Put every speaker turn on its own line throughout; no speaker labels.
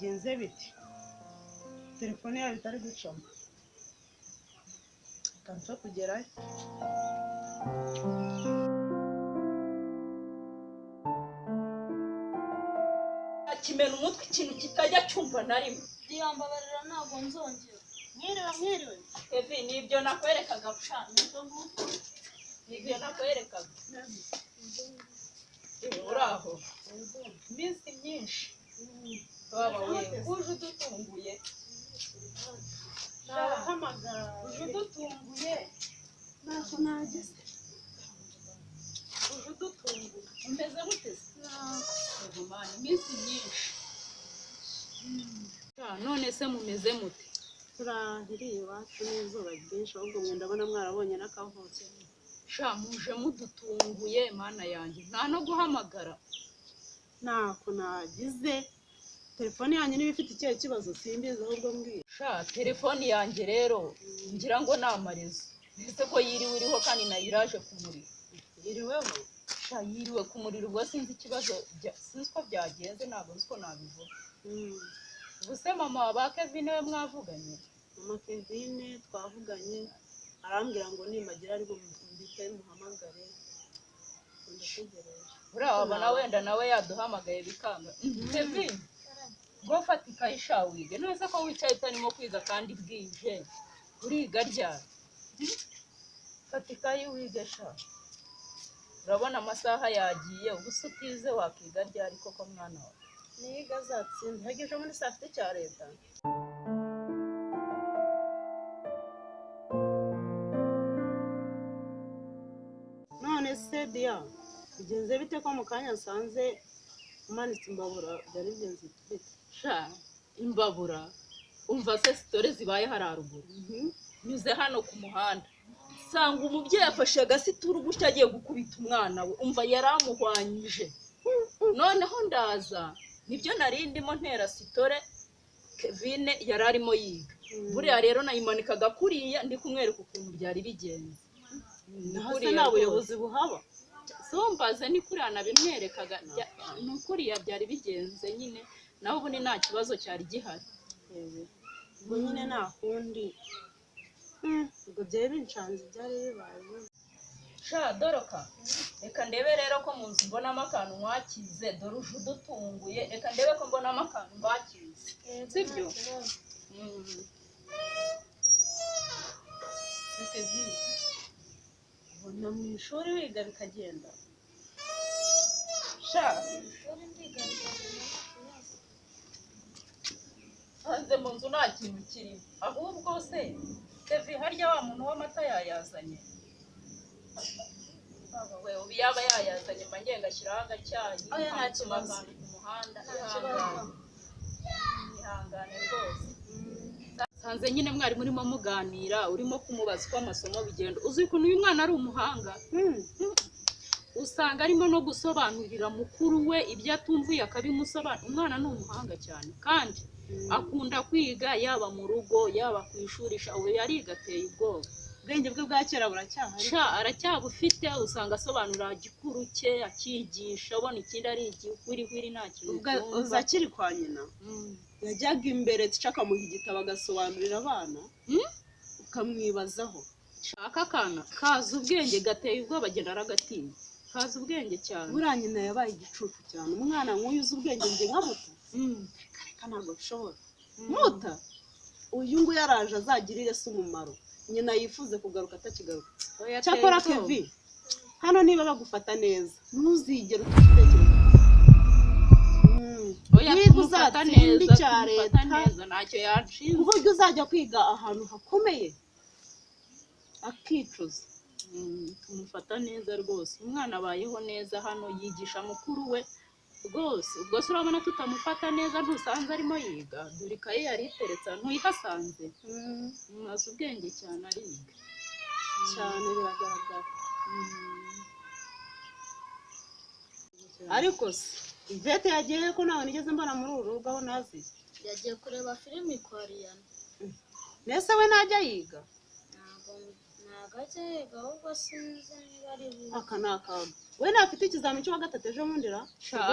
bigenze biti telefone yawe itari gucamo kanso kugerayo
akimena umutwe ikintu kitajya cyumva na rimwe
Diyambabarira ntabwo nzongera.
mwiriwe
Kevine nibyo nakwerekaga nibyo nakwerekaga uraho iminsi myinshi baba we uje udutunguye
nahamagara
uje udutunguye
ntacyo nagize
uje udutunguye umeze gute iminsi myinshi none se mumeze mute
turahiriye iwacu n'izuba ryinshi ahubwo mwe ndabona mwarabonye n'akavutse
sha muje mudutunguye mana yanjye nta no guhamagara
ntako nagize telefone yanyu niba ifite ikihe kibazo simbizi ahubwo mbwira
sha telefone yanjye rero ngira ngo ni amarezo ese ko yiriwe iriho kandi nayo iraje ku muriro
yiriweho
sha yiriwe ku muriro ubwo sinzi ikibazo sinzi ko byagenze ntabwo nzi ko nabivuga ubuse mama wa ba Kevine we mwavuganye
mama Kevine twavuganye arambwira ngo nimagira ariko mbite muhamagare ndategereje
urabona wenda nawe yaduhamagaye bikanga Kevine ngo fatika ishawige neza ko wicaye utarimo kwiga kandi bwije uriga ryari fatika yiwige sha urabona amasaha yagiye ubuse utize wakiga ryari koko mwana wawe
niga azatsinda hageje muri saa sita cya leta none se Diane bigenze bite ko mu kanya nsanze umanitse imbabura byari bigenze bite
sha imbabura umva se sitore zibaye hararuguru nyuze hano ku muhanda sanga umubyeyi afashe agasituru gutya agiye gukubita umwana we umva yaramuhwanyije noneho ndaza nibyo narindimo ntera sitore Kevine yararimo yiga buriya rero nayimanikaga kuriya ndi kumwereka ukuntu byari bigenze
hase nta buyobozi buhaba
sombaze ni kuriya nabimwerekaga ni kuriya byari bigenze nyine naho ubundi nta kibazo cyari gihari
ubwo nyine nta kundi ubwo byari binshanze byari bibaye
sha doroka reka ndebe rero ko mu nzu mbonamo akantu mwakize dore uje udutunguye reka ndebe ko mbonamo akantu mwakize sibyo
ubona mu ishuri wiga bikagenda
sha hanze mu nzu nta kintu kirimo ahubwo se Kevine harya wa muntu w'amata yayazanye we ubu yaba yayazanye mba ngiye ngashyiraho agacyayi
nta kibazo
ku muhanda ihangane rwose sanze nyine mwari murimo muganira urimo kumubaza uko amasomo bigenda uzi ukuntu uyu mwana ari umuhanga usanga arimo no gusobanurira mukuru we ibyo atumvuye akabimusobanurira umwana ni umuhanga cyane kandi akunda kwiga yaba mu rugo yaba ku ishuri ubu yariga ateye ubwoba
ubwenge bwe bwa kera buracyahari
sha aracyabufite usanga asobanura gikuru cye akigisha ubona ikindi ari igihwirihwiri nta kintu
uza akiri kwa nyina yajyaga imbere akamuha igitabo agasobanurira abana ukamwibazaho
shaka akana kazi ubwenge gateye ubwoba agenda aragatinya kazi ubwenge cyane
buriya nyina yabaye igicucu cyane umwana nk'uyu uzi ubwenge njye nka muto reka ntabwo bishobora muta uyu nguyu yaraje azagirire se umumaro nyina yifuze kugaruka atakigaruka cyakora Kevine hano niba bagufata neza ntuzigere utekereza niba uzatsinda icya leta
ntacyo yanshinze
ku buryo uzajya kwiga ahantu hakomeye akicuza
tumufata neza rwose umwana abayeho neza hano yigisha mukuru we rwose ubwo se urabona tutamufata neza ntusanze arimo yiga dore ikaye yari iteretse ntuyihasanze mwazi ubwenge cyane ariga
cyane biragaragara ariko se Ivete yagiye ko nawe nigeze mbona muri uru rugo aho nazi
yagiye kureba filimi kwa Diane
mbese we najya yiga
ntabwo ntabwo ajya yiga ahubwo sinzi niba ari buze.
aka ni akaga we ntafite ikizamini cyo gatatu ejo bundi ra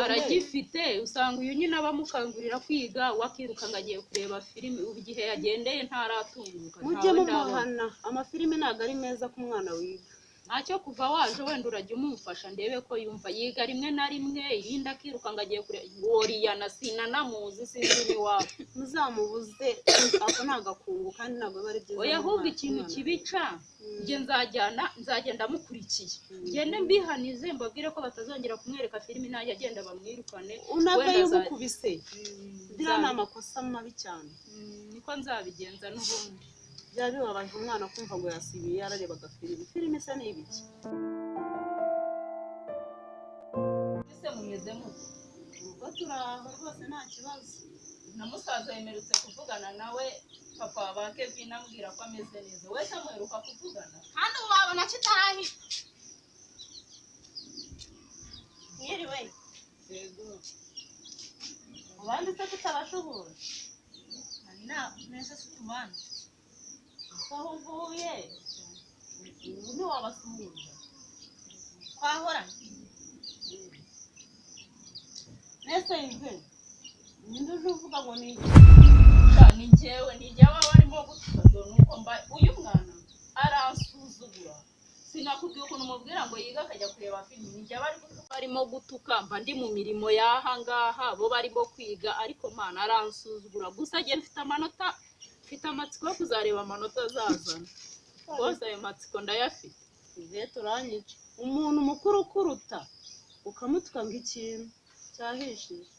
aragifite usanga uyu nyine abamukangurira kwiga wakiruka ngo agiye kureba filime ubu igihe yagendeye ntaratunguka
mujye mumuhana amafilime ntabwo ari meza ku mwana wiga
ntacyo kuva waje wenda urajya umufasha ndebe ko yumva yiga rimwe na rimwe irindi akiruka ngo agiye kureba goriyana sinanamuzi sinzi n'iwabo
muzamubuze ako ni agakungu kandi ntabwo biba ari byiza
oya ahubwo ikintu kibica njye nzagenda mukurikiye ngende mbihanize mbabwire ko batazongera kumwereka filime najya agenda bamwirukane
unave yugukubise biriya ni amakosa mabi cyane
niko nzabigenza n'ubundi
byaba bibabaje umwana kumva ngo yasibiye yararebaga filime isa n'ibiki
ese mumeze mute
ubwo turaho rwose nta kibazo
na musaza yemerutse kuvugana nawe papa wa Kevine ambwira ko ameze neza wese amuheruka kuvugana
hano wabona kitarahi mwiriwe
yego abandi se tutabashobora
neza tutubana
aho uvuye ubu wabasuhuza
twahoranye
nese yive ninde uje uvuga ngo ni
ni njyewe warimo gutuka nuko mbaye uyu mwana aransuzugura sinakubwiye ukuntu umubwira ngo yiga akajya kureba filime ni njyewe barimo gutuka mba ndi mu mirimo y'aha ngaha bo barimo kwiga ariko mwana aransuzugura gusa njye mfite amatsiko yo kuzareba amanota azazana rwose ayo matsiko ndayafite
igihe turanyica umuntu mukuru ukuruta ukamutuka ngo ikintu cyahishije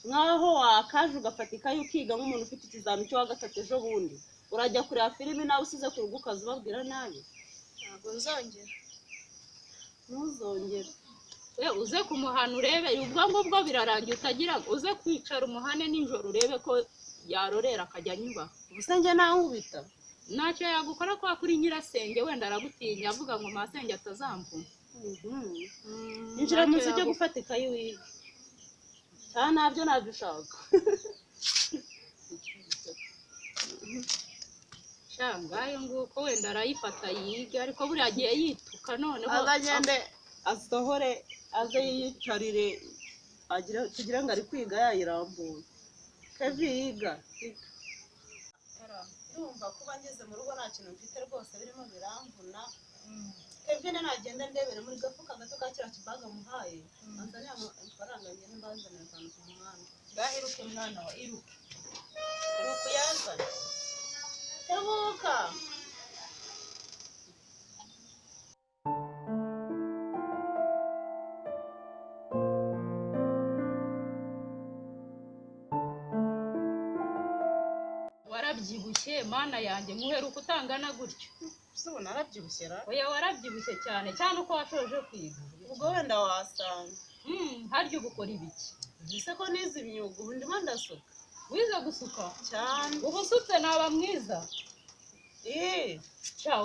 nkaho wakaje ugafata ikayi ukiga nk'umuntu ufite ikizamini cyo wa gatatu ejo bundi urajya kureba filime nawe usize ku rugo ukaza ubabwira nabi
ntabwo nzongera
ntuzongere
uze kumuhana urebe ubwo ngubwo birarangiye utagira uze kwicara umuhane nijoro urebe ko yarorera akajya anyubaha
ubusenge nawe ubita
ntacyo yagukora kwa kuri nyirasenge wenda aragutinya avuga ngo masenge atazamvuma
injira munsi ujye gufata ikayi wiga cyane nabyo ushaka
shangayo nguko wenda arayifata yiga ariko buriya agiye yituka noneho
azagende asohore aze yiyicarire kugira ngo ari kwiga yayirambuye Kevine yiga urumva kuba ngeze mu rugo nta kintu mfite rwose birimo biramvuna Kevine nagenda ndebere muri gafuka gato ka kiriya kibaga muhaye anzaniye amafaranga ngende mbazanira akantu ku muhanda
gaheruke mwana wa iruke
iruku yazana tebuka
warabyibushye mana yanjye muheruka utangana gutyo
ubu narabyibushye ra
oya warabyibushye cyane uko washoje kwiga
ubwo wenda wasanga
harya uba ukora ibiki
ese ko nize imyuga ubu ndimo ndasuka
wize gusuka
cyane
ubu usutse naba mwiza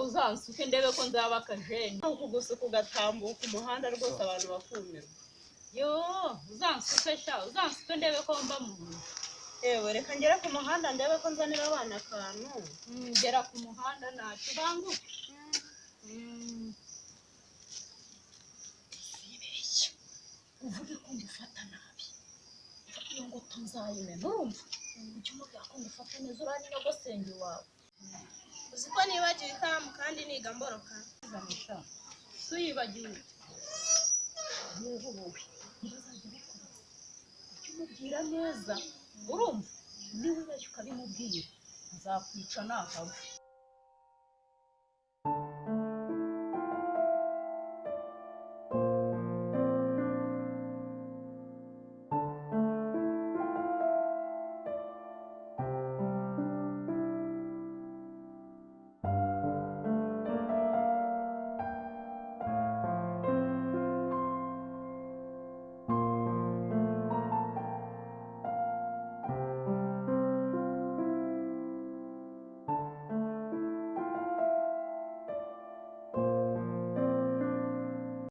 uzansuke ndebe ko nzaba akajeni
uku gusuka ugatambuka umuhanda rwose abantu bakumirwa
uzansuke ndebe ko mba mu nzu
yewe reka ngere ku muhanda ndebe ko nzanira abana akantu
ngera ku muhanda ntacyo ubanguka uvuge ko ngufata nabi iyo ngo tuzayimena urumva ujye umubwira ko ngufata neza uriya ni nyogosenge wawe
uzi ko nibagiwe ikaramu kandi niga mboroka
si uyibagiwe rero wowe ntibazajya bikubaza ujye umubwira neza urumva niba ubeshya ukabimubwira nzakwica nahava